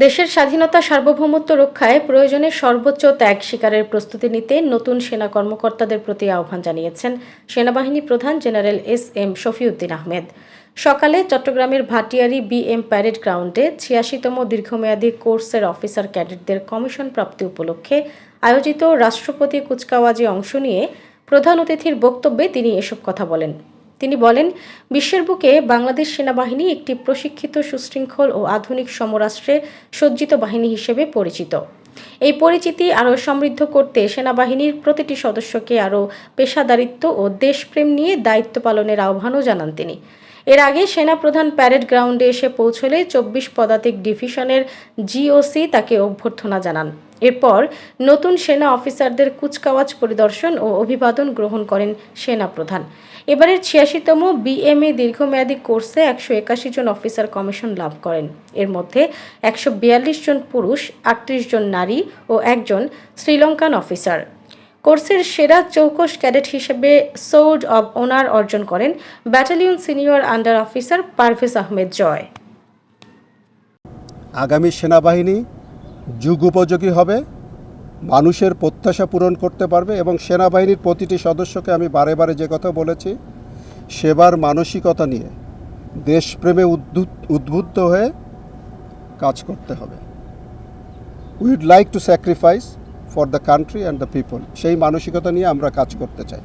দেশের স্বাধীনতা সার্বভৌমত্ব রক্ষায় প্রয়োজনে সর্বোচ্চ ত্যাগ স্বীকারের প্রস্তুতি নিতে নতুন সেনা কর্মকর্তাদের প্রতি আহ্বান জানিয়েছেন সেনাবাহিনী প্রধান জেনারেল এস.এম. শফিউদ্দিন আহমেদ। সকালে চট্টগ্রামের ভাটিয়ারী বি.এম. প্যারেড গ্রাউন্ডে ৮৬তম দীর্ঘমেয়াদী কোর্সের অফিসার ক্যাডেটদের কমিশন প্রাপ্তি উপলক্ষে আয়োজিত রাষ্ট্রপতি কুচকাওয়াজে অংশ নিয়ে প্রধান অতিথির বক্তব্যে তিনি এসব কথা বলেন। তিনি বলেন, বিশ্বের বুকে বাংলাদেশ সেনাবাহিনী একটি প্রশিক্ষিত, সুশৃঙ্খল ও আধুনিক সমরাস্ত্রে সজ্জিত বাহিনী হিসেবে পরিচিত। এই পরিচিতি আরও সমৃদ্ধ করতে সেনাবাহিনীর প্রতিটি সদস্যকে আরও পেশাদারিত্ব ও দেশপ্রেম নিয়ে দায়িত্ব পালনের আহ্বানও জানান তিনি। এর আগে সেনাপ্রধান প্যারেড গ্রাউন্ডে এসে পৌঁছলে ২৪ পদাতিক ডিভিশনের জিওসি তাকে অভ্যর্থনা জানান। এরপর নতুন সেনা অফিসারদের কুচকাওয়াজ পরিদর্শন ও অভিবাদন গ্রহণ করেন সেনাপ্রধান। এবারের ৮৬তম বিএমএ দীর্ঘমেয়াদী কোর্সে ১৮১ জন অফিসার কমিশন লাভ করেন। এর মধ্যে ১৪২ জন পুরুষ, ৩৮ জন নারী ও একজন শ্রীলঙ্কান অফিসার। কোর্সের সেরা চৌকস ক্যাডেট হিসেবে সোর্ড অব অনার অর্জন করেন battalion senior under officer Parvez Ahmed জয়। আগামী সেনাবাহিনী যুগোপযোগী হবে, মানুষের প্রত্যাশা পূরণ করতে পারবে এবং সেনাবাহিনীর প্রতিটি সদস্যকে আমি বারে বারে যে কথা বলেছি, সেবার মানসিকতা নিয়ে দেশপ্রেমে উদ্বুদ্ধ হয়ে কাজ করতে হবে। Weed like to sacrifice for the country and the people, সেই মানসিকতা নিয়ে আমরা কাজ করতে চাই।